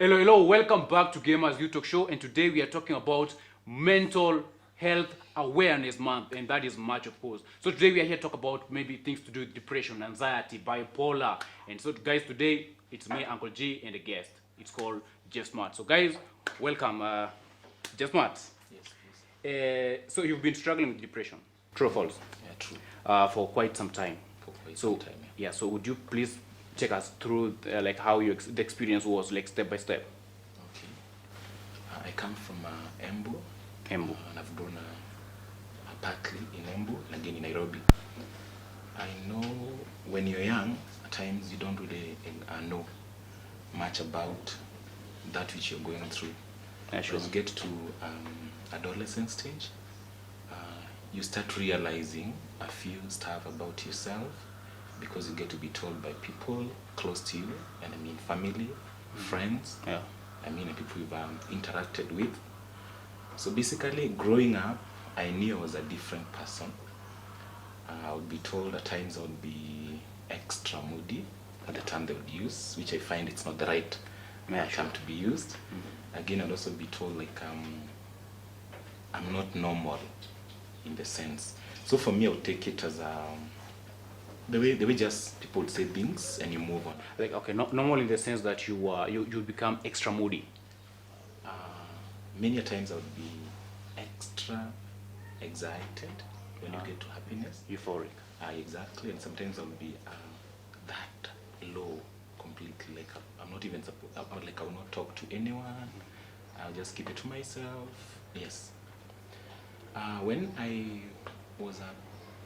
Hello, hello, welcome back to Gamers You Talk Show, and today we are talking about Mental Health Awareness Month, and that is March, of course. So today we are here to talk about maybe things to do with depression, anxiety, bipolar, and so guys, today it's me, Uncle G, and a guest. It's called Jeff Smart. So guys, welcome, Jeff Smart. Yes, please. So you've been struggling with depression, true or false? Yeah, true. For quite some time. For quite some time, yeah. Yeah. So would you please take us through like how the experience was, like step by step? Okay. I come from Embu. Embu. And I've grown partly in Embu and again in Nairobi. I know when you're young, at times you don't really know much about that which you're going through. Yeah, sure. As you get to adolescent stage, you start realizing a few stuff about yourself because you get to be told by people close to you, and I mean family, friends, Yeah. I mean people you've interacted with. So basically, growing up, I knew I was a different person. I would be told at times I would be extra moody, at the term they would use, which I find it's not the right term to be used. Again, I'd also be told like I'm not normal in the sense. So for me, I would take it as the way just people would say things and you move on. Like, okay, normal in the sense that you become extra moody. Many a times I would be extra excited when you get to happiness. Euphoric. Exactly, and sometimes I would be that low completely. Like I'm not even like I will not talk to anyone. I'll just keep it to myself. Yes. When I was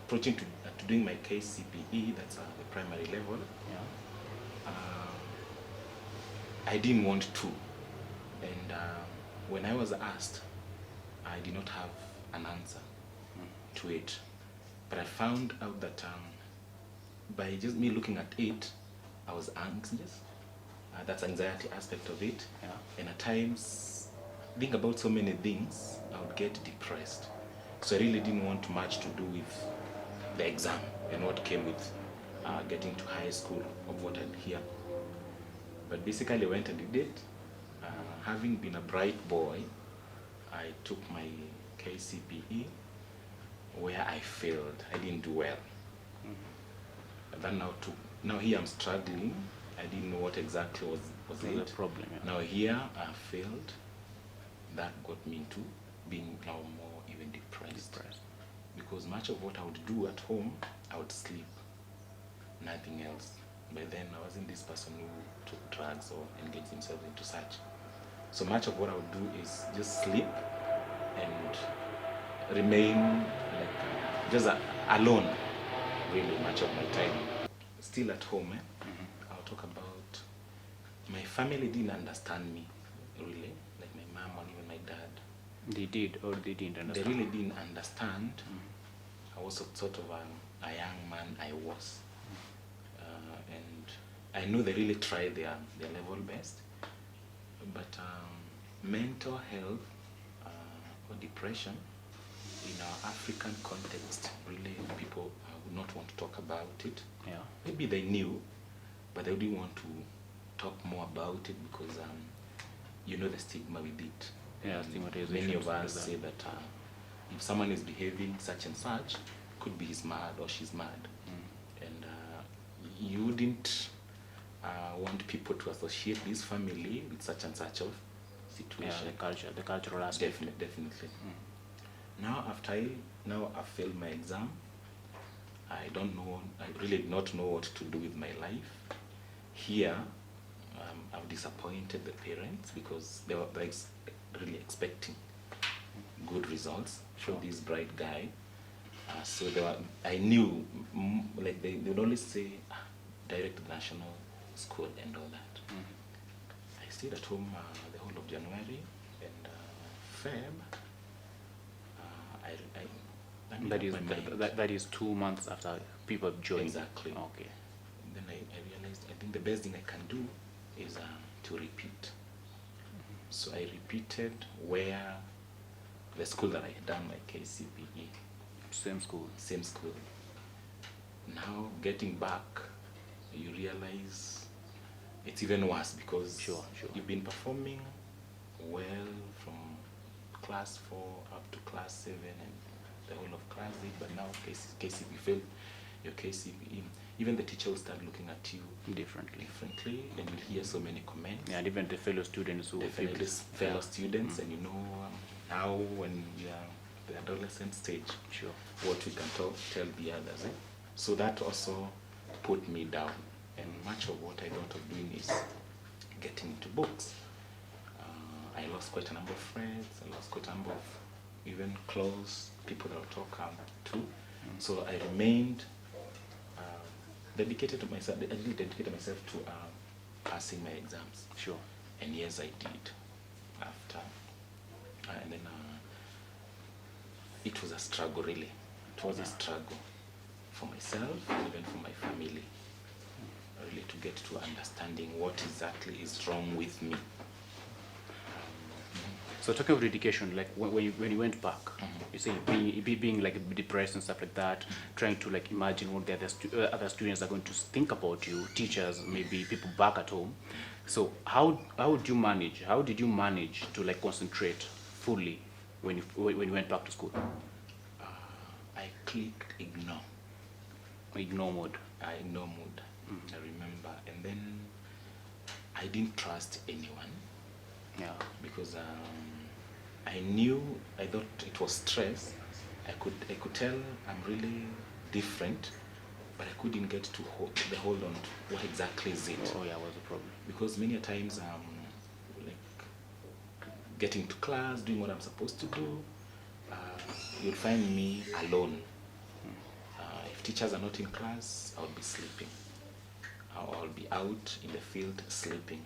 approaching to doing my KCPE, that's the primary level. Yeah. I didn't want to, and when I was asked, I did not have an answer to it. But I found out that by just me looking at it, I was anxious. That's anxiety aspect of it. Yeah. And at times, think about so many things, I would get depressed. So I really didn't want much to do with the exam and what came with getting to high school of what I'd hear. But basically I went and did it. Having been a bright boy, I took my KCPE where I failed. I didn't do well. Then now here I'm struggling. I didn't know what exactly was The it. problem. Yeah. Now here I failed. That got me into being now more even depressed. Because much of what I would do at home, I would sleep. Nothing else. By then I wasn't this person who took drugs or engaged himself into such. So much of what I would do is just sleep and remain like just alone, really much of my time. Still at home, I'll talk about my family didn't understand me, really, like my mom and even my dad. They did or they didn't understand? They really didn't understand. I was sort of a young man I was. And I know they really tried their level best. But mental health or depression in our African context, really people would not want to talk about it. Yeah. Maybe they knew, but they didn't want to talk more about it because you know the stigma with it. Yeah, stigmatization. Many of us say that if someone is behaving such and such, could be he's mad or she's mad. And you wouldn't want people to associate this family with such and such of situation. Yeah, the cultural aspect. Definitely. Now after I failed my exam, I really did not know what to do with my life. Here, I've disappointed the parents because they were really expecting good results from this bright guy. So I knew, like they would always say, direct to the national school and all that. I stayed at home the whole of January and Feb. That is 2 months after people joined. Exactly. Okay. Then I realized I think the best thing I can do is to repeat. So I repeated where the school that I had done my KCPE. Same school. Same school. Now getting back, you realize it's even worse because Sure. you've been performing well from class 4 up to class 7 and the whole of class 8, but now KCP failed your KCPE. Even the teacher will start looking at you Differently, and you'll hear so many comments. yeah, and even the fellow students who Definitely fellow students, and now when you are the adolescent stage, Sure. what we can tell the others. So that also put me down, and much of what I thought of doing is getting into books. I lost quite a number of friends. I lost quite a number of even close people that I'll talk to. So I remained dedicated to myself. I really dedicated myself to passing my exams. Sure. And yes, I did. After, and then it was a struggle, really. It was a struggle for myself and even for my family, really, to get to understanding what exactly is wrong with me. So talking of dedication, like when you went back, you say being like depressed and stuff like that, trying to like imagine what the other students are going to think about you, teachers, maybe people back at home. So how did you manage to like concentrate fully when you went back to school? I clicked ignore. Ignore mode. Ignore mode. I remember, and then I didn't trust anyone. Yeah. Because I thought it was stress. I could tell I'm really different, but I couldn't get to hold on to what exactly is it. Oh yeah, was the problem. Because many a times like getting to class, doing what I'm supposed to do, you'll find me alone. If teachers are not in class, I'll be sleeping. I'll be out in the field sleeping.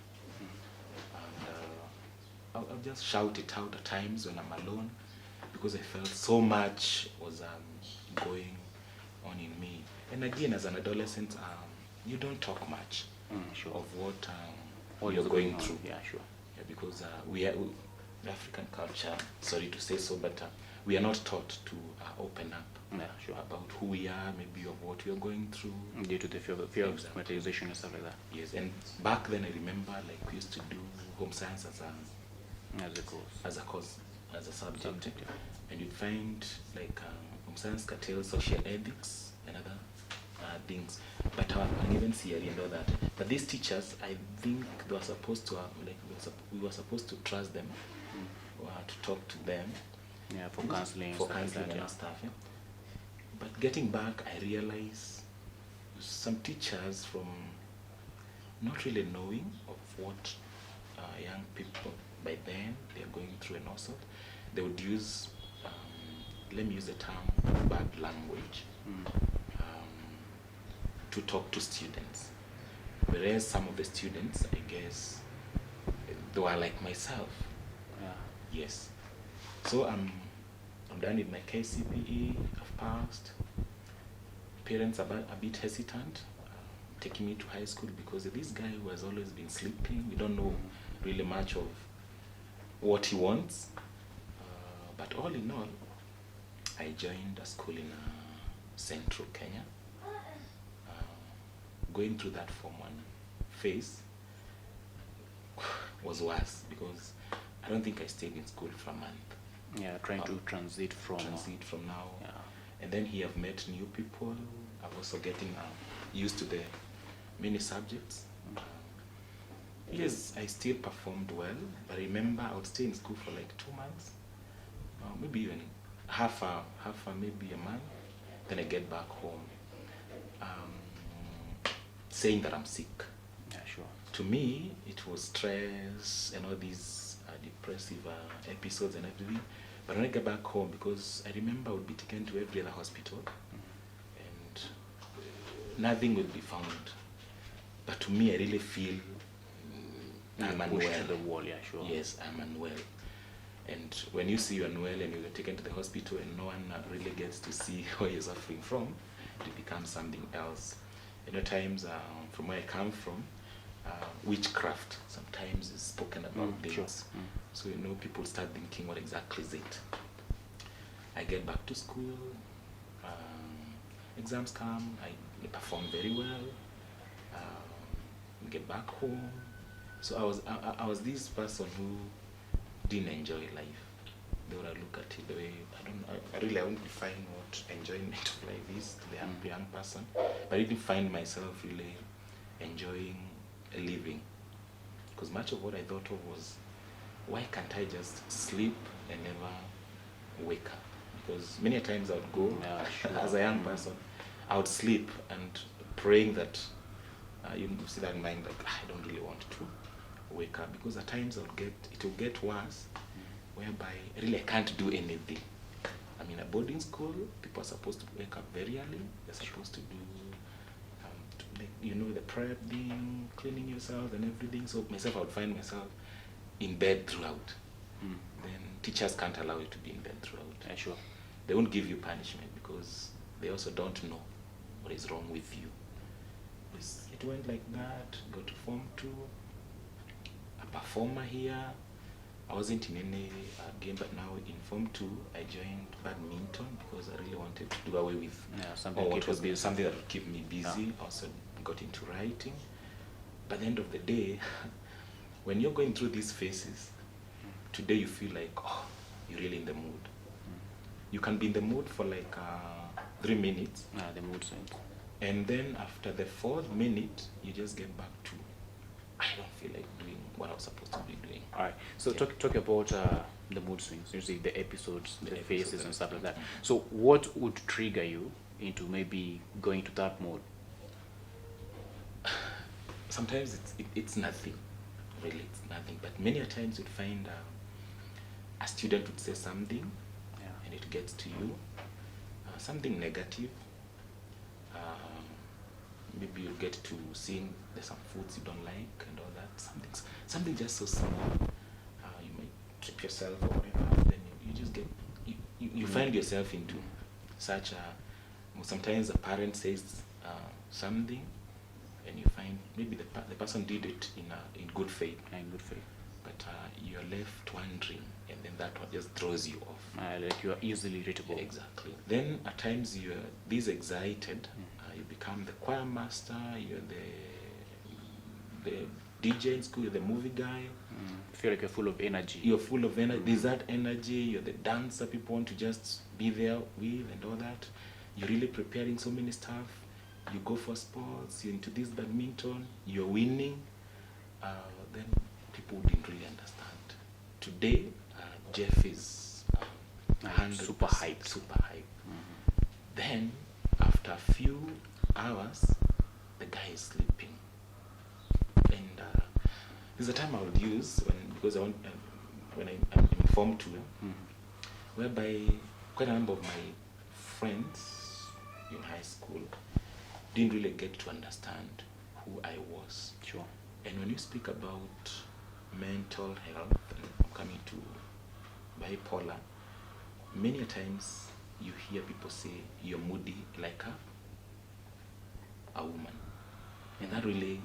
I'll just shout it out at times when I'm alone, because I felt so much was going on in me. And again, as an adolescent, you don't talk much Sure. of what you're going through. Yeah, sure. Yeah, because the African culture, sorry to say so, but we are not taught to open up Sure. about who we are, maybe of what we are going through. Due to the fear of Exactly. stigmatization and stuff like that. Yes, and back then I remember like we used to do home science as a course, as a subject. Yeah. And you'd find like home science curtails social ethics and other things, but our given theory and all that. But these teachers, I think they were supposed to we were supposed to trust them, or to talk to them. Yeah, for counseling. For stuff like counseling that, and yeah. stuff. Yeah. But getting back, I realized some teachers, from not really knowing of what young people by then they are going through and also, they would use, let me use the term, bad language to talk to students. Whereas some of the students, I guess, they were like myself. Yeah. Yes. So I'm done with my KCPE. I've passed. Parents are a bit hesitant taking me to high school, because this guy who has always been sleeping, we don't know really much of what he wants. But all in all, I joined a school in central Kenya. Going through that Form 1 phase was worse, because I don't think I stayed in school for a month. Yeah, trying to transit from now. Yeah. And then here I've met new people. I'm also getting used to the many subjects. Yes, I still performed well, but remember I would stay in school for like 2 months, maybe even half a maybe a month. Then I get back home, saying that I'm sick. Yeah, sure. To me, it was stress and all these depressive episodes and everything. But when I get back home, because I remember I would be taken to every other hospital, and nothing would be found. But to me, I really feel I'm unwell. Pushed to the wall, yeah, sure. Yes, I'm unwell. And when you see you're unwell and you're taken to the hospital and no one really gets to see where you're suffering from, it becomes something else. Times from where I come from, witchcraft sometimes is spoken about things. Sure. So people start thinking, what exactly is it? I get back to school, exams come, I perform very well. get back home. So I was this person who didn't enjoy life. The way I look at it, the way I won't define what enjoyment of life is to the young person, but I didn't find myself really enjoying living, because much of what I thought of was, why can't I just sleep and never wake up? Because many times I would go as a young person, I would sleep and praying that you see that in mind, like I don't really want to wake up, because at times it will get worse, whereby really I can't do anything. I mean, at boarding school, people are supposed to wake up very early. They're supposed to do, the prep thing, cleaning yourself and everything. So myself, I would find myself in bed throughout. Then teachers can't allow you to be in bed throughout. Yeah, sure. They won't give you punishment because they also don't know what is wrong with you. It went like that. Go to Form 2, a performer here. I wasn't in any game, but now in Form 2, I joined badminton because I really wanted to do away with something that would keep me busy. Yeah. Also got into writing. By the end of the day, when you're going through these phases, today you feel like, you're really in the mood. You can be in the mood for like 3 minutes. The mood swings. And then after the 4th minute, you just get back to, I don't feel like doing what I was supposed to be doing. All right. So talk about the mood swings, usually the episodes, the phases and stuff like that. So what would trigger you into maybe going to that mode? Sometimes it's nothing. Really, it's nothing. But many a times you'd find a student would say something, and it gets to you, something negative. Maybe you get to seeing there's some foods you don't like and all that. Something just so small. You might trip yourself or whatever. Then you just get you find yourself into such a. Sometimes a parent says something, and you find maybe the person did it in good faith. In good faith. But you're left wondering, and then that one just throws you off. Like you are easily irritable. Exactly. Then at times you're this excited. You become the choir master, you're the DJ in school, you're the movie guy. You feel like you're full of energy. You're full of energy. There's that energy. You're the dancer people want to just be there with and all that. You're really preparing so many stuff. You go for sports, you're into this badminton, you're winning. Then people didn't really understand. Today, Jeff is super hyped. Super hyped. Then, after a few hours, the guy is sleeping. And there's a time I would use because I want when I'm in Form 2, whereby quite a number of my friends in high school didn't really get to understand who I was. Sure. And when you speak about mental health, and I'm coming to bipolar, many times you hear people say you're moody like a woman, and that really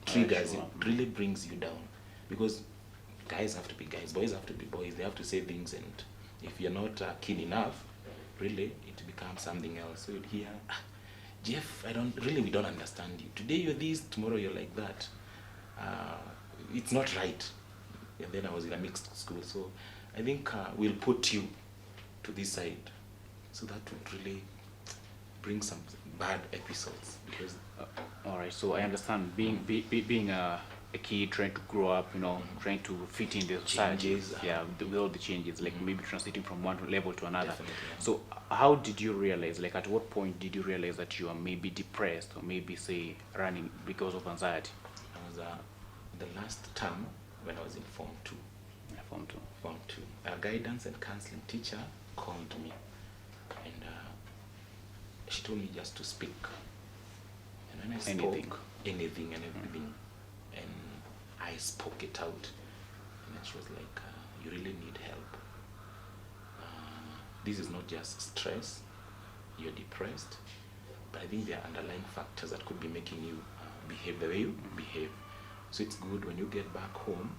triggers it, really brings you down, because guys have to be guys, boys have to be boys. They have to say things, and if you're not keen enough, really it becomes something else. So you'd hear, Jeff, we don't understand you. Today you're this, tomorrow you're like that. It's not right. And then I was in a mixed school, so I think we'll put you to this side. So that would really bring some bad episodes, because. All right. So I understand being a kid, trying to grow up, trying to fit in the society. With all the changes, like maybe transiting from one level to another. Definitely, yeah. So how did you realize? Like, at what point did you realize that you are maybe depressed, or maybe say running because of anxiety? I was the last term when I was in Form 2. Yeah, Form 2. Form 2. A guidance and counseling teacher called me, and she told me just to speak. And when I spoke anything and everything, and I spoke it out, and then she was like, you really need help. This is not just stress, you're depressed, but I think there are underlying factors that could be making you behave the way you behave. So it's good when you get back home,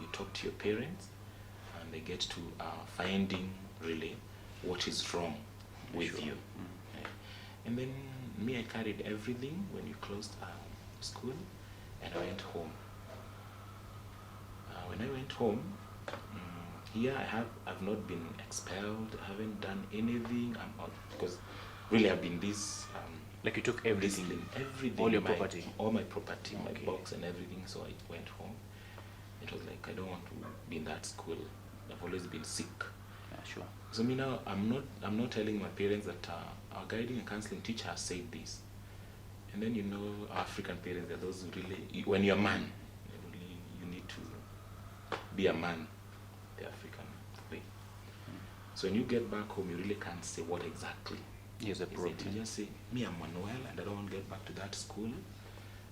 you talk to your parents, and they get to finding really what is wrong with you. And then me, I carried everything when you closed school, and I went home. When I went home, here I've not been expelled. I haven't done anything. I'm out because really I've been this. Like you took everything, everything, all your property, all my property, Okay. my box and everything. So I went home. It was like I don't want to be in that school. I've always been sick. Yeah, sure. So me now, I'm not telling my parents that our guiding and counseling teacher has said this. And then you know, African parents, they're those who really, when you're a man, you need to be a man, the African way. So when you get back home, you really can't say what exactly is a problem. You just say, me, I'm Emmanuel, and I don't want to get back to that school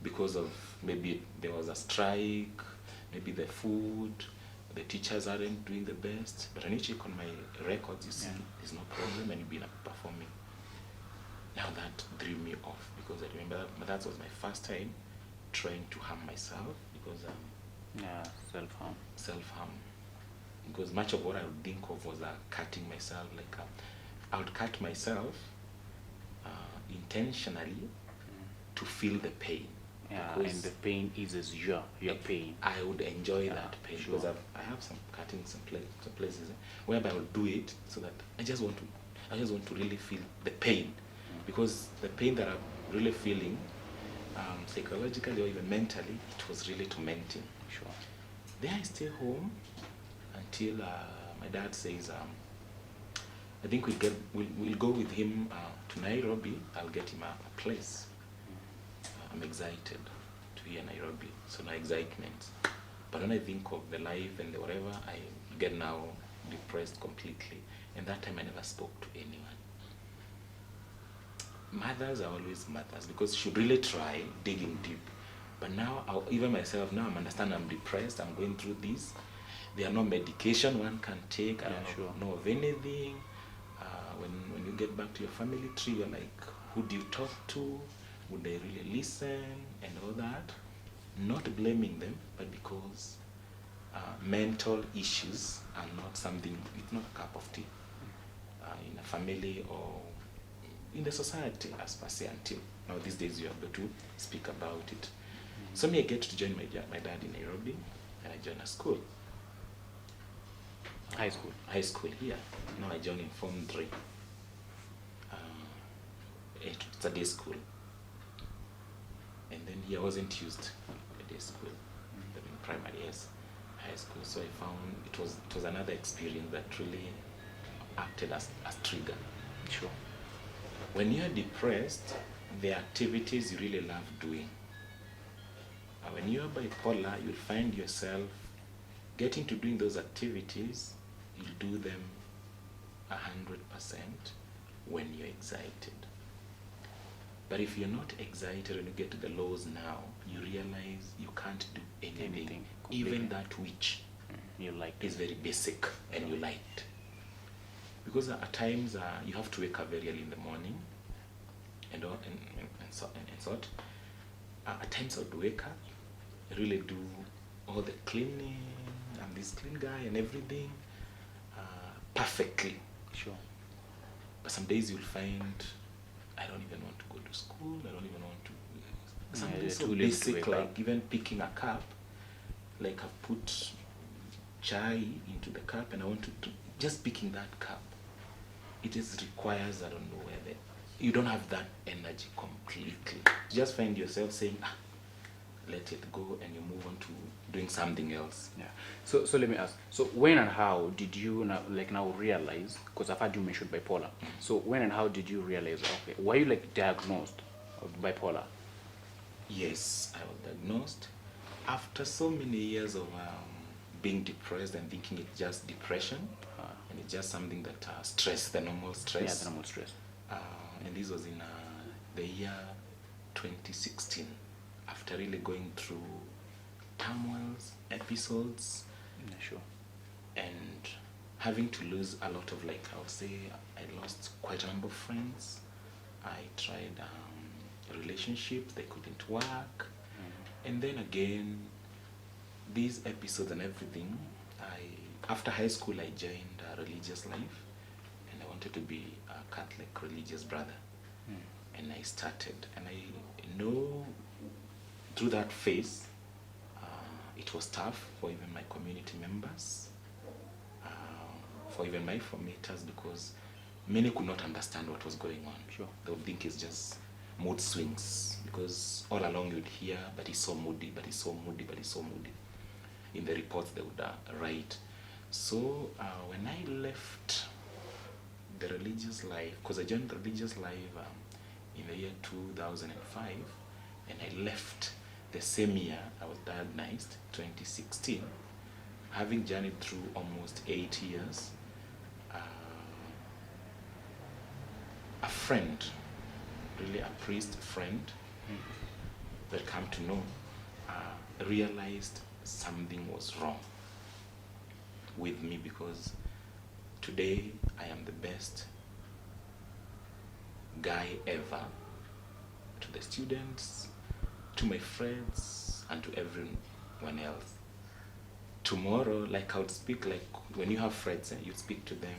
because of maybe there was a strike, maybe the food, the teachers aren't doing the best. But when you check on my records, you see there's no problem and you've been performing. Now that threw me off because I remember that was my first time trying to harm myself because self-harm. Self-harm. Because much of what I would think of was cutting myself. Like I would cut myself intentionally to feel the pain. Yeah, and the pain eases your pain. I would enjoy that pain because I have some cutting some places whereby I will do it so that I just want to really feel the pain because the pain that I'm really feeling psychologically or even mentally, it was really tormenting. Sure. Then I stay home until my dad says, I think we'll go with him to Nairobi. I'll get him a place. I'm excited to hear Nairobi, so no excitement. But when I think of the life and the whatever, I get now depressed completely. And that time I never spoke to anyone. Mothers are always mothers because she should really try digging deep. But now, even myself, now I'm understanding I'm depressed, I'm going through this. There are no medication one can take, I don't know of anything. When you get back to your family tree, you're like, who do you talk to? Would they really listen and all that? Not blaming them, but because mental issues are not something, it's not a cup of tea in a family or in the society as per se until now these days you're able to speak about it. So me, I get to join my dad in Nairobi and I join a school. High school here. Now I join in Form 3. It's a day school. And then here I wasn't used a day school, but in primary, yes, high school. So I found it was another experience that really acted as trigger. Sure. When you're depressed, the activities you really love doing. When you're bipolar, you'll find yourself getting to doing those activities, you'll do them 100% when you're excited. But if you're not excited when you get to the lows now, you realize you can't do anything even that which you like is very basic and you liked. Because at times you have to wake up very early in the morning and sort. At times I would wake up, really do all the cleaning, I'm this clean guy and everything perfectly. Sure. But some days you'll find I don't even want to go to school, I don't even want to something so basic like even picking a cup, like I've put chai into the cup and I want to just picking that cup. It just requires, I don't know whether you don't have that energy completely. You just find yourself saying, let it go, and you move on to doing something else. Yeah. So let me ask. So when and how did you now realize? Because I've heard you mention bipolar. So when and how did you realize? Okay, were you diagnosed with bipolar? Yes, I was diagnosed after so many years of being depressed and thinking it's just depression, and it's just something that stress, the normal stress. Yeah, the normal stress. And this was in the year 2016, after really going through turmoils, episodes, sure, and having to lose a lot of, I would say, I lost quite a number of friends. I tried relationships, they couldn't work. And then again, these episodes and everything, after high school, I joined a religious life, and I wanted to be a Catholic religious brother. And I started, and I know through that phase, it was tough for even my community members, for even my formators, because many could not understand what was going on. Sure. They would think it's just mood swings, because all along you'd hear, but he's so moody, but he's so moody, but he's so moody, in the reports they would write. So when I left the religious life, because I joined the religious life in the year 2005, and I left the same year I was diagnosed, 2016, having journeyed through almost 8 years. A friend, really a priest friend, that come to know, realized something was wrong with me, because today I am the best guy ever to the students, to my friends, and to everyone else. Tomorrow, like I would speak, like when you have friends, you speak to them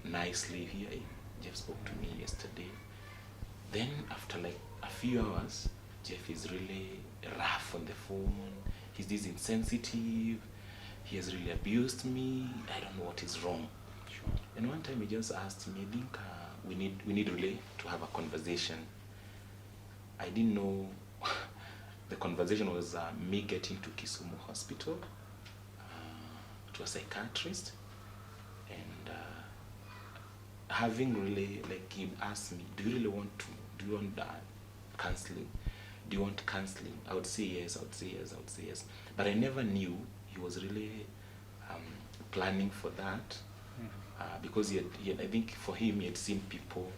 nicely. Here, Jeff spoke to me yesterday. Then after like a few hours, Jeff is really rough on the phone. He's this insensitive. He has really abused me. I don't know what is wrong. Sure. And one time he just asked me, I think we need really to have a conversation. I didn't know the conversation was me getting to Kisumu Hospital, to a psychiatrist, and having really, like, he'd asked me, do you want counseling? Do you want counseling? I would say yes, I would say yes, I would say yes. But I never knew he was really planning for that, because he had, I think for him, he had seen people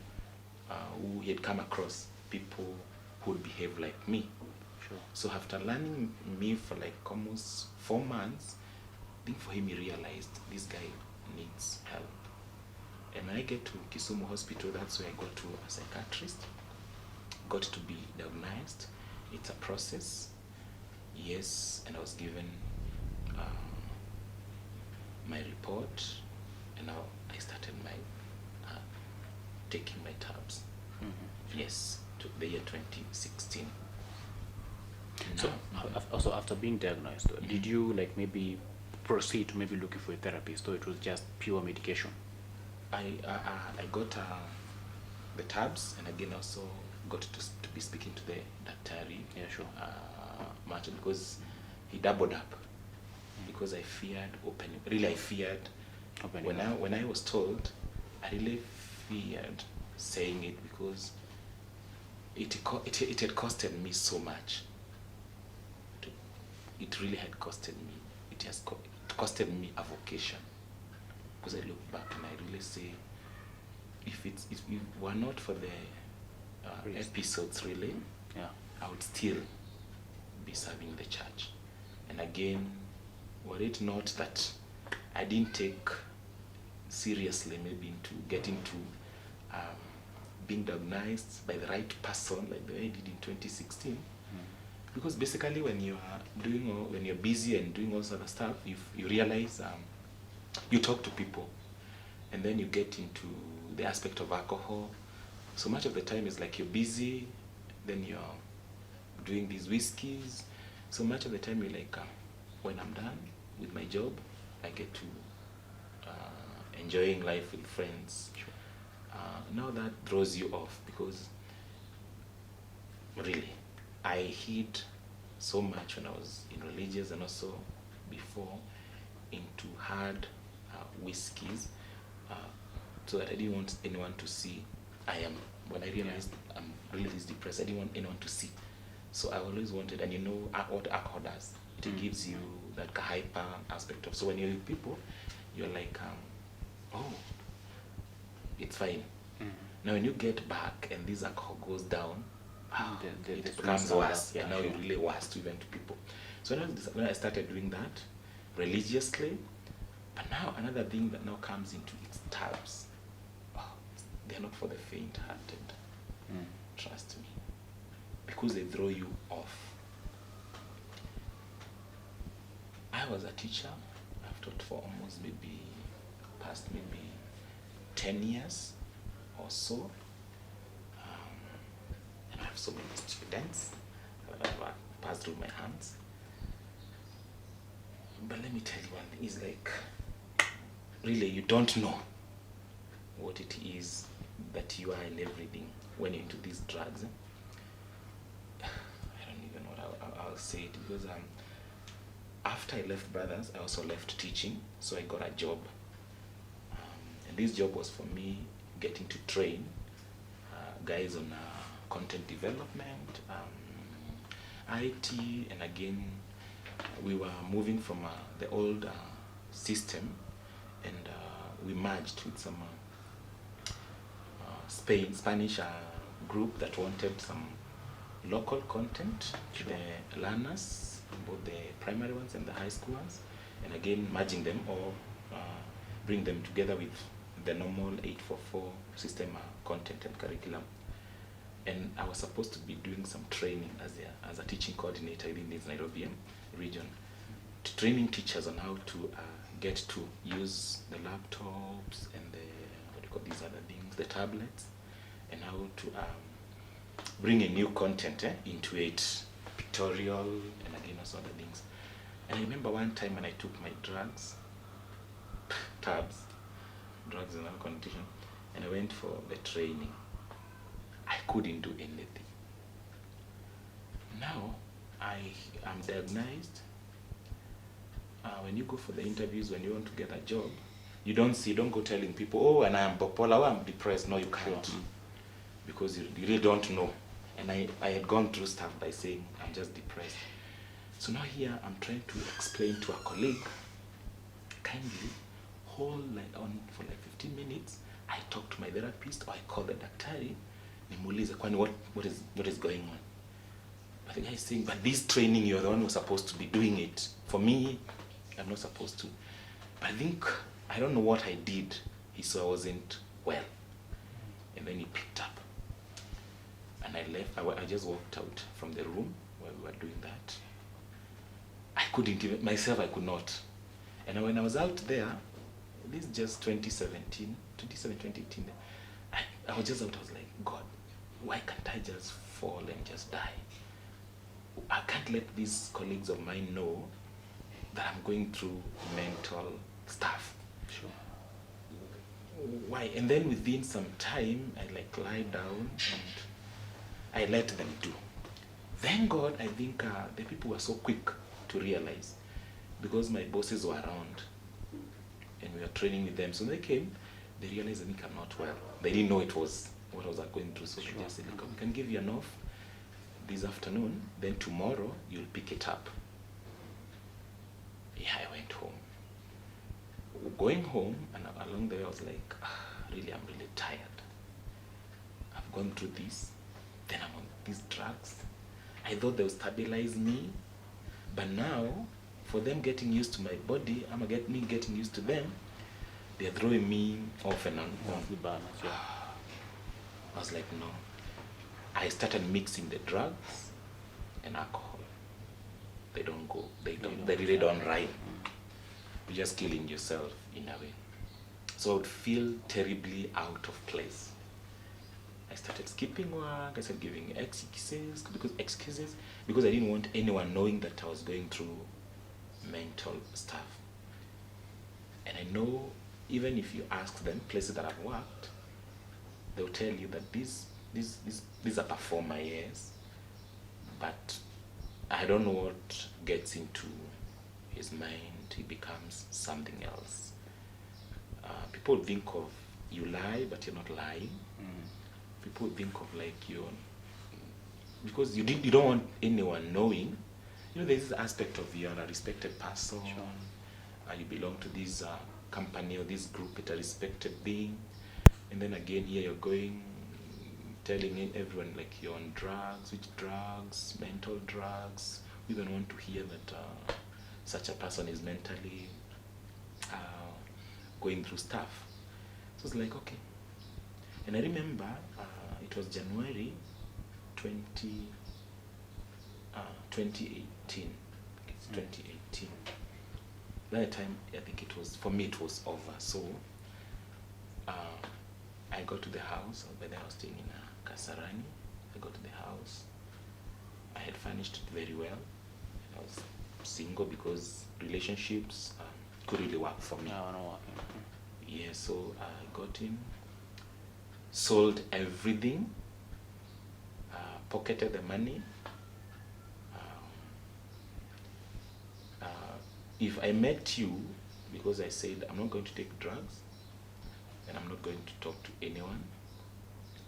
who he had come across, people who would behave like me. Sure. So after learning me for like almost 4 months, I think for him he realized this guy needs help. And when I get to Kisumu Hospital, that's where I got to a psychiatrist, got to be diagnosed. It's a process, yes, and I was given my report, and now I started my taking my tabs. Yes, to the year 2016. So also after being diagnosed, did you like maybe proceed to maybe looking for a therapist, or it was just pure medication? I got the tabs, and again also got to be speaking to the daktari. Yeah, sure. Much, because he doubled up, because I feared opening. Really, I feared opening. When I was told, I really feared saying it, because it had costed me so much. It really had costed me. It costed me a vocation. Because I look back and I really say, if it were not for the episodes, really, yeah, I would still be serving the church. And again, were it not that I didn't take seriously maybe into getting to being diagnosed by the right person, like the way I did in 2016. Because basically when you're busy and doing all sort of stuff, you realize, you talk to people, and then you get into the aspect of alcohol. So much of the time is like you're busy, then you're doing these whiskeys. So much of the time you're like, when I'm done with my job, I get to enjoying life with friends. Sure. Now that throws you off, because really, I hid so much when I was in religious, and also before, into hard whiskeys, so that I didn't want anyone to see. When I realized I'm really this depressed, I didn't want anyone to see. So I always wanted, and you know what alcohol does, it gives you that hyper aspect of, so when you're with people, you're like, oh, it's fine. Now when you get back and this alcohol goes down, it becomes worse. Yeah, now you're really worse even to people. So when I started doing that religiously, but now another thing that now comes into its tabs, they're not for the faint-hearted. Trust me, because they throw you off. I was a teacher. I've taught for almost past 10 years or so. And I have so many students. passed through my hands. But let me tell you one thing, it's like, really, you don't know what it is that you are in everything when you're into these drugs. I don't even know what I'll say it, because after I left Brothers, I also left teaching, so I got a job. And this job was for me getting to train guys on content development, IT, and again, we were moving from the old system, and we merged with some Spanish group that wanted some local content to the learners, both the primary ones and the high school ones, and again merging them or bring them together with the normal 844 system content and curriculum. And I was supposed to be doing some training as a teaching coordinator within this Nairobi region, training teachers on how to get to use the laptops and the, what do you call these other things, the tablets, and how to bring a new content into it, pictorial, and again also other things. And I remember one time when I took my drugs in another condition, and I went for the training. I couldn't do anything. Now I am diagnosed. When you go for the interviews, when you want to get a job, you don't go telling people, oh, and I am bipolar, oh, I'm depressed. No, you can't, because you really don't know. And I had gone through stuff by saying I'm just depressed. So now here I'm trying to explain to a colleague, kindly hold on for 15 minutes. I talk to my therapist, or I call the daktari, nimuulize kwani what is going on. But the guy is saying, but this training, you're the one who's supposed to be doing it. For me, I'm not supposed to. But I don't know what I did. He saw I wasn't well. And then he picked up. And I left. I just walked out from the room where we were doing that. I couldn't even, myself, I could not. And when I was out there, this is just 2017, 2018, I was just out, I was like, God, why can't I just fall and just die? I can't let these colleagues of mine know that I'm going through mental stuff. Sure. Why? And then within some time, I lie down and I let them do. Thank God, I think the people were so quick to realize, because my bosses were around and we were training with them. So they came, they realized I think I'm not well. They didn't know what I was going through. So they just said, look, we can give you enough this afternoon, then tomorrow you'll pick it up. Yeah, I went home. Going home, and along the way I was like, really, I'm really tired. I've gone through this, then I'm on these drugs. I thought they would stabilize me, but now, for them getting used to my body, me getting used to them, they're throwing me off and on. I was like, no. I started mixing the drugs and alcohol. They don't go. They really don't rhyme. You're just killing yourself in a way. So I would feel terribly out of place. I started skipping work. I started giving excuses because I didn't want anyone knowing that I was going through mental stuff. And I know, even if you ask them places that I've worked, they'll tell you that these are performer, yes, but I don't know what gets into his mind. He becomes something else. People think of you lie, but you're not lying. People think of because you don't want anyone knowing. There's this aspect of you're a respected person. Sure. You belong to this company or this group, it's a respected thing. And then again here you're going, telling everyone you're on drugs, which drugs, mental drugs. We don't want to hear that such a person is mentally going through stuff. So it's like, okay. And I remember it was January 2018. It's 2018. By the time, I think for me it was over. So I got to the house. By then I was staying in Kasarani. I got to the house. I had furnished it very well. I was single because relationships could really work for me. Yeah, so I got in, sold everything, pocketed the money. If I met you, because I said I'm not going to take drugs, and I'm not going to talk to anyone,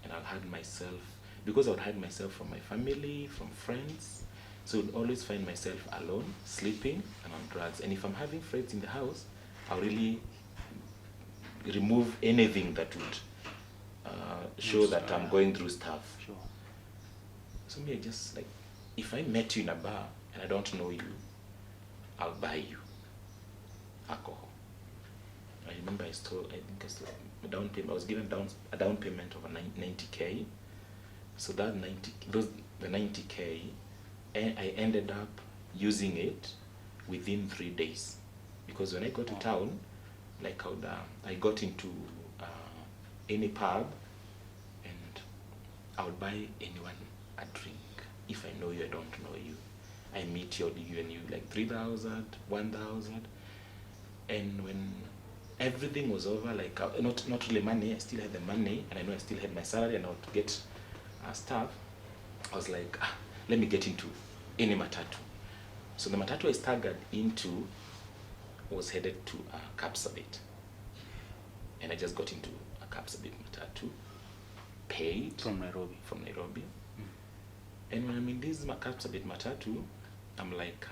and I'll hide myself, because I would hide myself from my family, from friends, so I would always find myself alone, sleeping, and on drugs. And if I'm having friends in the house, I'll really remove anything that would show that I'm going through stuff. Sure. So me, I just like, if I met you in a bar and I don't know you, I'll buy you alcohol. I remember I stole a down payment. I was given a down payment of 90K. So that the 90K, I ended up using it within 3 days, because when I got to town, like I got into any pub, and I would buy anyone a drink. If I know you, I don't know you. I meet you, and you like 3,000, 1,000, and when everything was over, like not really money, I still had the money, and I know I still had my salary, and I would get stuff. I was like, let me get into any matatu. So the matatu I staggered into was headed to Kapsabet, and I just got into a Kapsabet matatu, paid From Nairobi. And when I'm in this Kapsabet matatu, I'm like,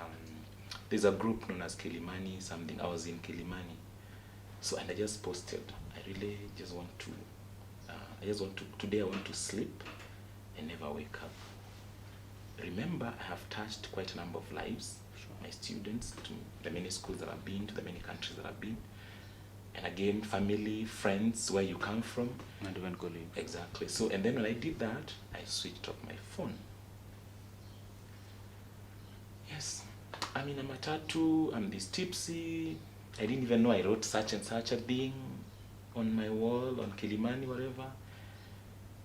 there's a group known as Kilimani something. I was in Kilimani, so, and I just posted, I really just want to, today I want to sleep and never wake up. Remember, I have touched quite a number of lives, my students, to the many schools that I've been, to the many countries that I've been, and again, family, friends, where you come from. And even colleagues. Exactly. So, and then when I did that, I switched off my phone. Yes, I'm in a matatu, I'm this tipsy, I didn't even know I wrote such and such a thing on my wall, on Kilimani, whatever.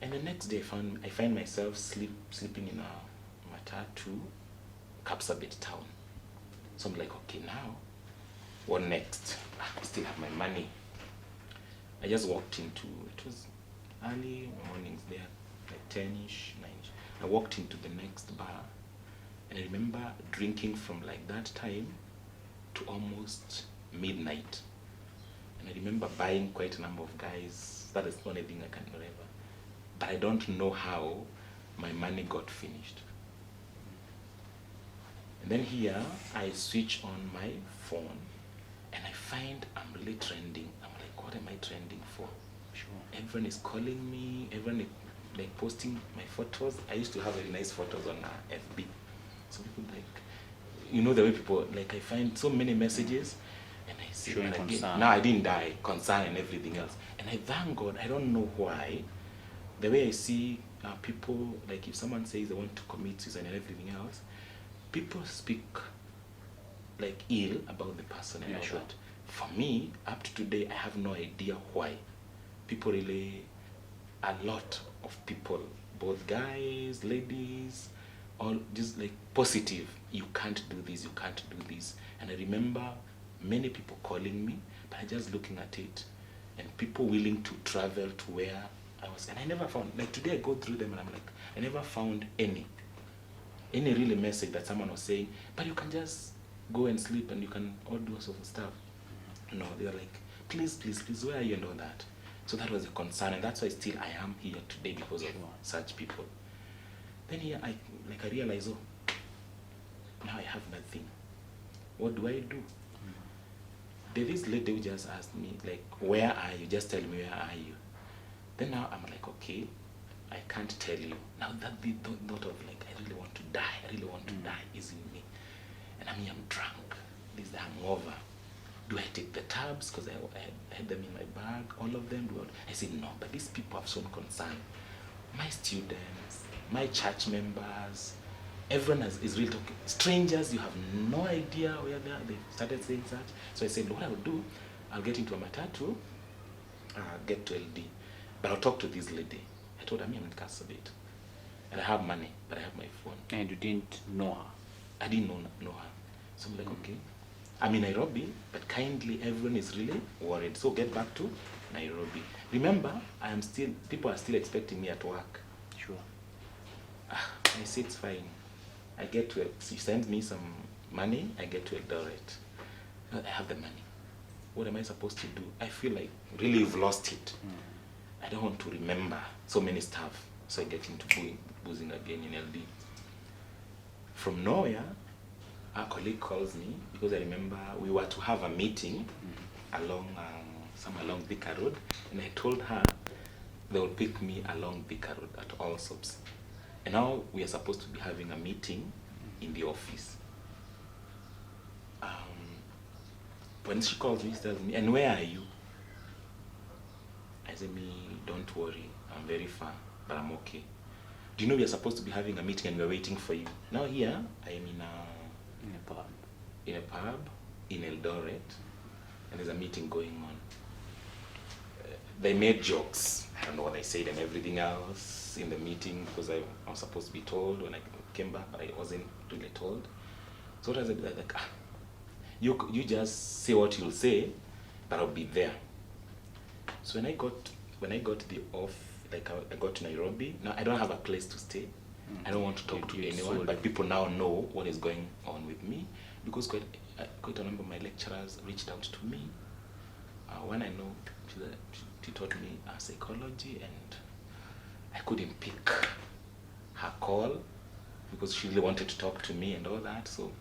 And the next day I find myself sleeping in a matatu, Kapsabet town. So I'm like, okay, now, what next? I still have my money. I just walked into, it was early mornings there, like 10ish, 9ish. I walked into the next bar, and I remember drinking from like that time to almost midnight. And I remember buying quite a number of guys. That is the only thing I can remember. But I don't know how my money got finished. And then here, I switch on my phone, and I find I'm really trending. I'm like, what am I trending for? Sure. Everyone is calling me, everyone is like posting my photos. I used to have very nice photos on FB. So people like, you know the way people, like I find so many messages, and I see, now I didn't die, concern and everything else. And I thank God, I don't know why, the way I see people, like if someone says they want to commit suicide and everything else, people speak like ill about the person and all that. For me, up to today, I have no idea why. People really, a lot of people, both guys, ladies, all just like positive. You can't do this, you can't do this. And I remember many people calling me, but I just looking at it, and people willing to travel to where I was. And I never found, like today I go through them and I'm like, I never found any really message that someone was saying, but you can just go and sleep and you can all do sort of stuff. No, they were like, please, please, please, where are you and all that? So that was a concern, and that's why still I am here today, because of such people. Then here I realize, oh, now I have nothing. What do I do? There is lady who just asked me, like, where are you? Just tell me, where are you? Then now I'm like, okay, I can't tell you. Now that the thought of like, I really want to die, I really want to die is in me. And I mean, I'm drunk. This is the hangover. Do I take the tabs? Because I had them in my bag, all of them. I said, no, but these people have shown concern. My students, my church members, everyone is really talking. Strangers, you have no idea where they are. They started saying such. So I said, what I will do, I'll get into a matatu, get to LD, but I'll talk to this lady. I told her, I'm in Kasabit. and I have money, but I have my phone. And you didn't know her? I didn't know her. So I'm like, okay, I'm in Nairobi, but kindly everyone is really worried. So get back to Nairobi. Remember, people are still expecting me at work. Sure. I say it's fine. I get to, she sends me some money, I get to Eldoret. I have the money. What am I supposed to do? I feel like really you've lost it. I don't want to remember so many stuff. So I get into boozing again in LD. From nowhere, a colleague calls me because I remember we were to have a meeting along Thika Road, and I told her they will pick me along Thika Road at Allsops. And now we are supposed to be having a meeting in the office. When she calls me, she tells me, and where are you? I say, don't worry, I'm very far, but I'm okay. Do you know we are supposed to be having a meeting and we're waiting for you? Now here, I am in a pub in Eldoret, and there's a meeting going on. They made jokes. I don't know what I said and everything else in the meeting because I was supposed to be told. When I came back, but I wasn't really told. So what I said, like, you just say what you'll say, but I'll be there. So when I got the off, like I got to Nairobi. Now I don't have a place to stay. I don't want to talk to anyone, but people now know what is going on with me because quite a number of my lecturers reached out to me. When I know, she taught me psychology, and I couldn't pick her call because she really wanted to talk to me and all that. So,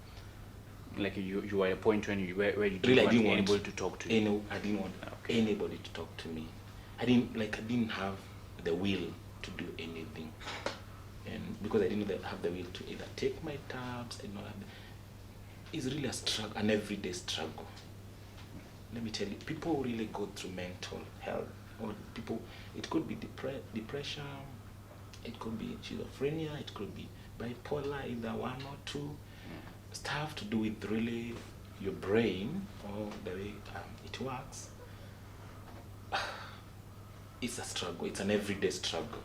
like you were at a point when you where you really, didn't want anybody to talk to you. I didn't want anybody to talk to me. I didn't have the will to do anything, and because I didn't have the will to either take my tabs, it's really a struggle, an everyday struggle. Let me tell you, people really go through mental health, or it could be depression, it could be schizophrenia, it could be bipolar, either one or two. Stuff to do with really your brain or the way it works. It's a struggle. It's an everyday struggle.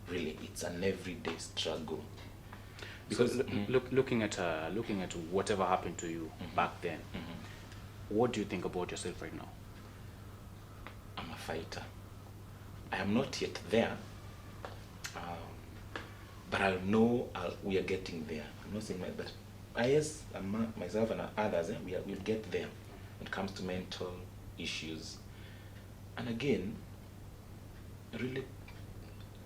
Really, it's an everyday struggle. Because so, looking at whatever happened to you back then, what do you think about yourself right now? I'm a fighter. I am not yet there, but I know we are getting there. I'm not saying that, but myself and others, we'll get there when it comes to mental issues. And again, really,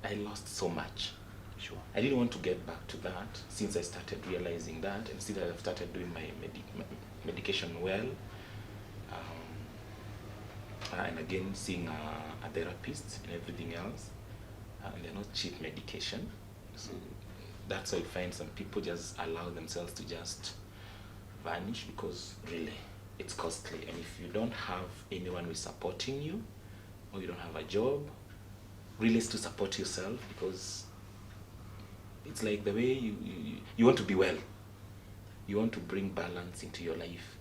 I lost so much. Sure. I didn't want to get back to that since I started realizing that, and since I've started doing my medication well, and again seeing a therapist and everything else, and they're not cheap medication. So that's why I find some people just allow themselves to just vanish because really it's costly. And if you don't have anyone who is supporting you, or you don't have a job, really is to support yourself, because it's like the way you want to be well. You want to bring balance into your life.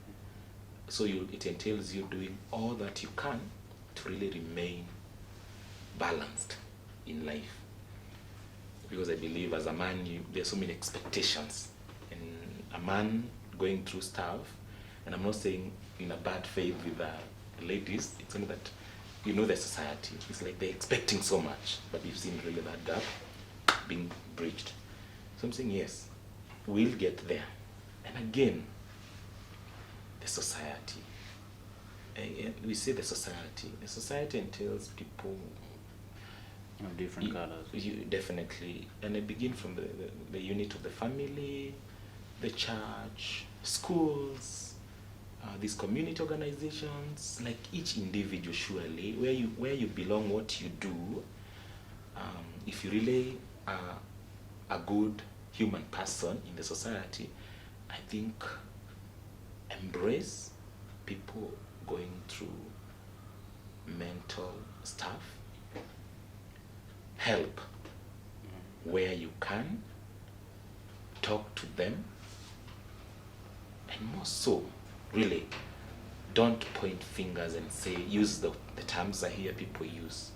So it entails you doing all that you can to really remain balanced in life. Because I believe as a man, there's so many expectations. And a man going through stuff, and I'm not saying in a bad faith with the ladies, it's only that the society. It's like they're expecting so much, but you've seen really that gap being bridged. So I'm saying, yes, we'll get there. And again, the society. We say the society. The society entails people of different colors. Definitely. And I begin from the unit of the family, the church, schools, these community organizations, like each individual, surely, where you belong, what you do, if you really are a good human person in the society, I think embrace people going through mental stuff, help where you can, talk to them, and more so, really, don't point fingers and use the terms I hear people use,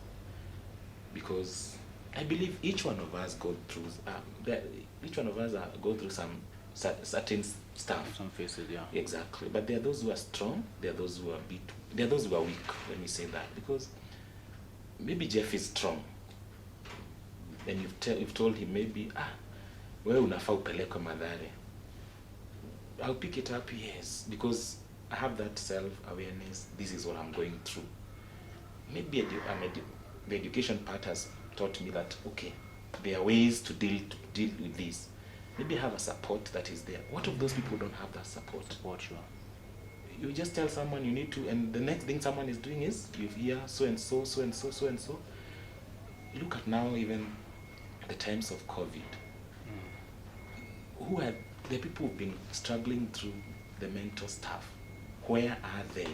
because I believe each one of us each one of us go through some certain stuff. Some phases, yeah. Exactly. But there are those who are strong, there are those who are there are those who are weak, let me say that. Because maybe Jeff is strong. And you've told him maybe, wewe unafaa upelekwe Mathare. I'll pick it up, yes, because I have that self-awareness. This is what I'm going through. Maybe the education part has taught me that, okay, there are ways to deal with this. Maybe have a support that is there. What if those people don't have that support? Sure. You just tell someone you need to, and the next thing someone is doing is, you hear so and so, so and so, so and so. Look at now, even the times of COVID. The people who've been struggling through the mental stuff. Where are they?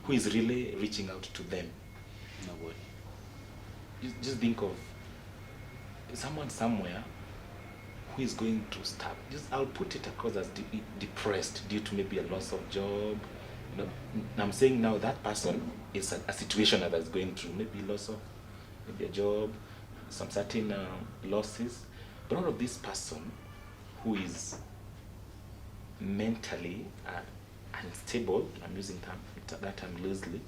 Who is really reaching out to them? Nobody. Just think of someone somewhere who is going through stuff. I'll put it across as depressed due to maybe a loss of job. I'm saying now that person is a situation that is going through maybe loss of maybe a job, some certain losses. But all of this person who is mentally unstable, I'm using that term loosely,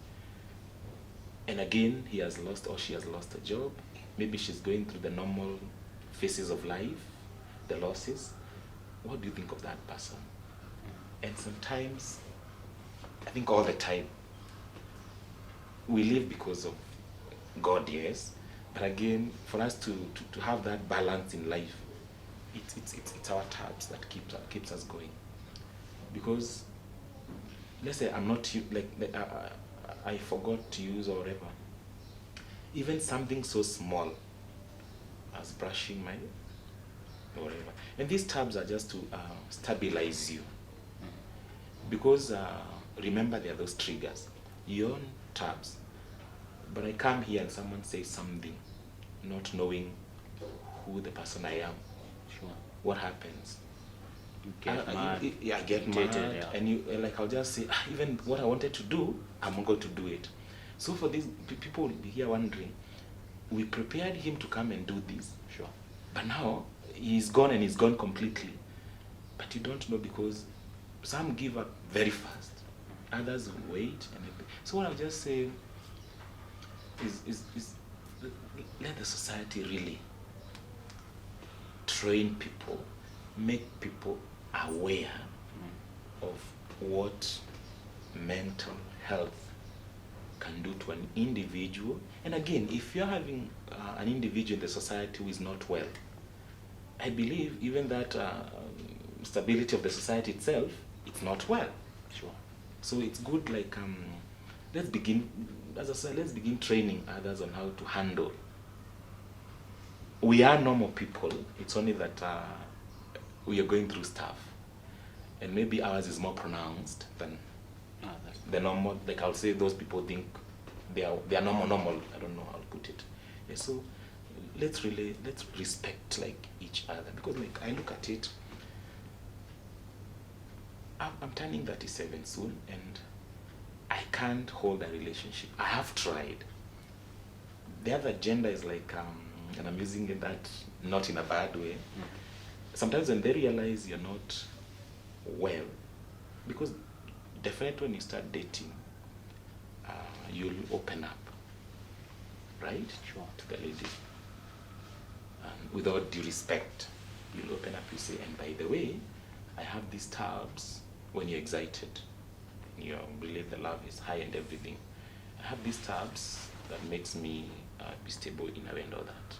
and again he has lost or she has lost a job, maybe she's going through the normal phases of life, the losses. What do you think of that person? And sometimes, I think all the time, we live because of God, yes, but again, for us to have that balance in life, it's our tabs that keeps us going. Because let's say I'm not I forgot to use or whatever. Even something so small as brushing my or whatever, and these tabs are just to stabilize you. Because remember, there are those triggers, your own tabs. But I come here and someone says something, not knowing who the person I am. Sure. What happens? You get mad. I get mad, yeah. And I'll just say, even what I wanted to do, I'm going to do it. So for these people will be here wondering, we prepared him to come and do this. Sure. But now he's gone, and he's gone completely. But you don't know, because some give up very fast, others wait. So what I'll just say is let the society really train people, make people aware of what mental health can do to an individual. And again, if you're having an individual in the society who is not well, I believe even that stability of the society itself, it's not well. Sure. So it's good, let's begin, as I said, let's begin training others on how to handle. We are normal people. It's only that we are going through stuff, and maybe ours is more pronounced than the normal. Like I'll say, those people think they are normal. I don't know how to put it. Yeah, so let's respect each other, because I look at it. I'm turning 37 soon, and I can't hold a relationship. I have tried. The other gender is and I'm using that not in a bad way. Sometimes when they realize you're not well, because definitely when you start dating, you'll open up, right? Sure. To the lady. And without due respect, you'll open up, you say, and by the way, I have these tabs. When you're excited, you believe the love is high and everything, I have these tabs that makes me be stable in a way and all that.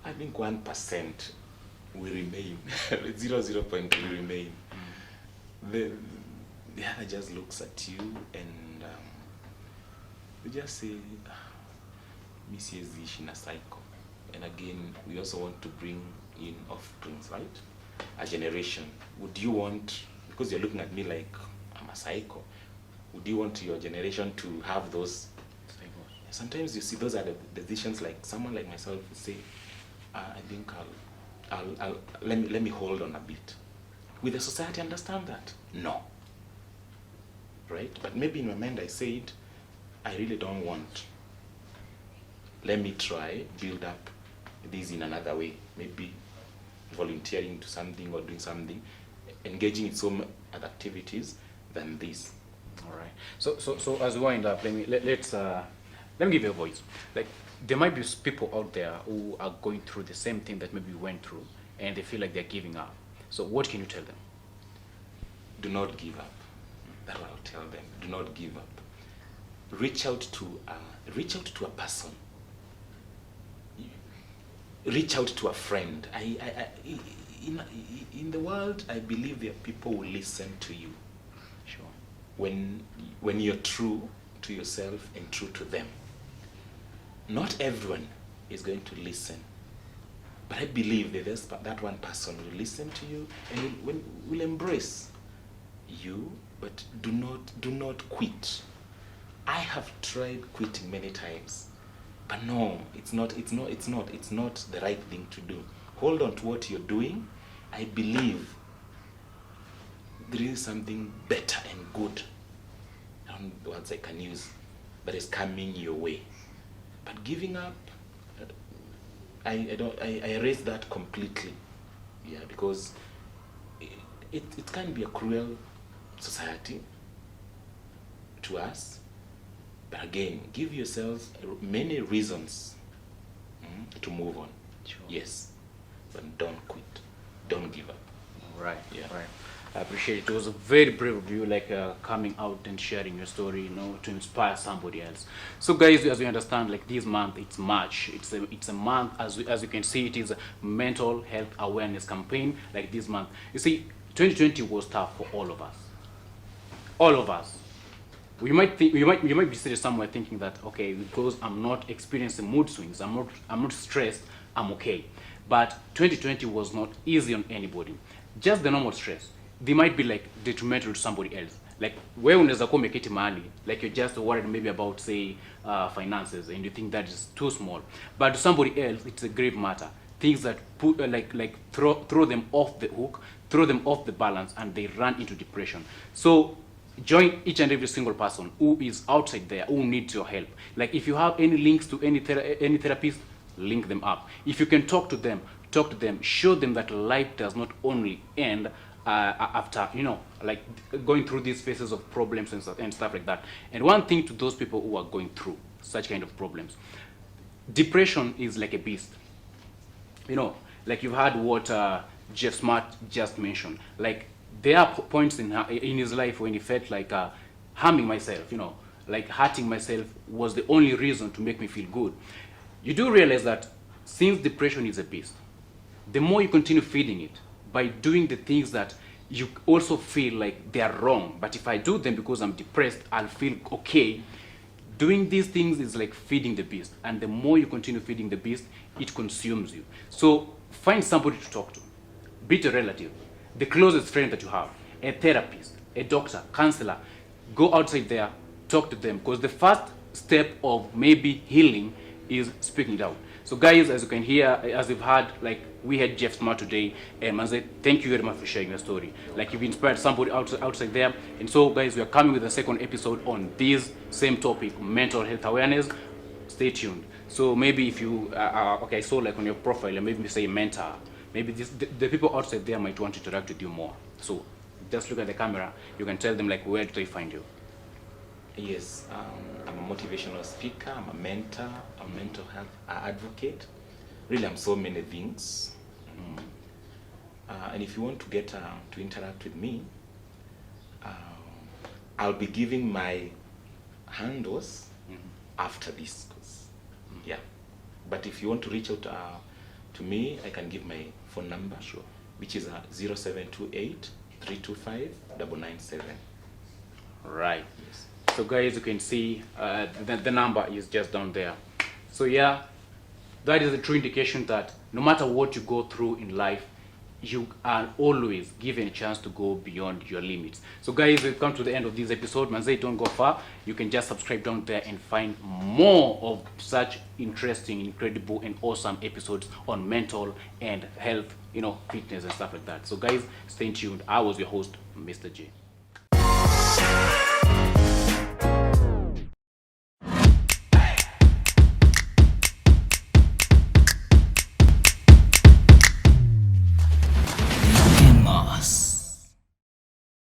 I think 1% will remain. 0.0 will remain. The other just looks at you and you just say, Mrs. Ish in a cycle. And again, we also want to bring in offsprings, right? A generation. Would you want, because you're looking at me like I'm a psycho, would you want your generation to have those? Sometimes you see those are the decisions, like someone like myself would say, I think I'll let me hold on a bit. Will the society understand that? No. Right? But maybe in my mind I said, I really don't want. Let me try, build up this in another way. Maybe volunteering to something or doing something, engaging in some other activities than this. All right. So as we wind up, let me give you a voice. Like, there might be people out there who are going through the same thing that maybe we went through, and they feel like they're giving up. So what can you tell them? Do not give up. That's what I'll tell them. Do not give up. Reach out to a person. Reach out to a friend. In the world, I believe there are people who listen to you. Sure. When you're true to yourself and true to them. Not everyone is going to listen, but I believe that there's that one person will listen to you and will embrace you. But do not quit. I have tried quitting many times, but no, it's not the right thing to do. Hold on to what you're doing. I believe there is something better and good, I don't know the words I can use, that is coming your way. But giving up, I erase that completely. Yeah, because it can be a cruel society to us. But again, give yourselves many reasons to move on. Sure. Yes, but don't quit. Don't give up. Right. Yeah. Right. I appreciate it. It was a very brave of you, like coming out and sharing your story, to inspire somebody else. So, guys, as we understand, like this month, it's March. It's a month, as you can see, it is a mental health awareness campaign. Like this month, you see, 2020 was tough for all of us. All of us. You might be sitting somewhere thinking that, okay, because I'm not experiencing mood swings, I'm not stressed, I'm okay. But 2020 was not easy on anybody. Just the normal stress. They might be like detrimental to somebody else. Like wewe unaweza kuwa umeketi mahali, like you're just worried maybe about say finances, and you think that is too small. But to somebody else, it's a grave matter. Things that put throw them off the hook, throw them off the balance, and they run into depression. So join each and every single person who is outside there who needs your help. Like if you have any links to any therapist, link them up. If you can talk to them, show them that life does not only end after like going through these phases of problems and stuff like that. And one thing to those people who are going through such kind of problems, depression is like a beast. Like you've heard what Jeff Smart just mentioned. Like there are points in his life when he felt like harming myself, like hurting myself was the only reason to make me feel good. You do realize that since depression is a beast, the more you continue feeding it by doing the things that you also feel like they are wrong, but if I do them because I'm depressed, I'll feel okay. Doing these things is like feeding the beast, and the more you continue feeding the beast, it consumes you. So find somebody to talk to, be it a relative, the closest friend that you have, a therapist, a doctor, counselor. Go outside there, talk to them, because the first step of maybe healing is speaking it out. So guys, as you can hear, as you've heard, like we had Jeff Smart today, and Manze, thank you very much for sharing your story. Like you've inspired somebody outside there. And so guys, we are coming with a second episode on this same topic, mental health awareness. Stay tuned. So maybe if you, okay, so like on your profile, maybe say mentor, maybe the people outside there might want to interact with you more. So just look at the camera, you can tell them like where do they find you? Yes, I'm a motivational speaker, I'm a mentor, a mental health advocate. Really, I'm so many things. And if you want to get to interact with me, I'll be giving my handles after this. Yeah, but if you want to reach out to me, I can give my phone number, sure, which is 0728 325 997. Right. Yes. So guys, you can see the number is just down there. So yeah, that is a true indication that no matter what you go through in life, you are always given a chance to go beyond your limits. So guys, we've come to the end of this episode. Manze, don't go far. You can just subscribe down there and find more of such interesting, incredible, and awesome episodes on mental and health, fitness and stuff like that. So guys, stay tuned. I was your host, Mr. J.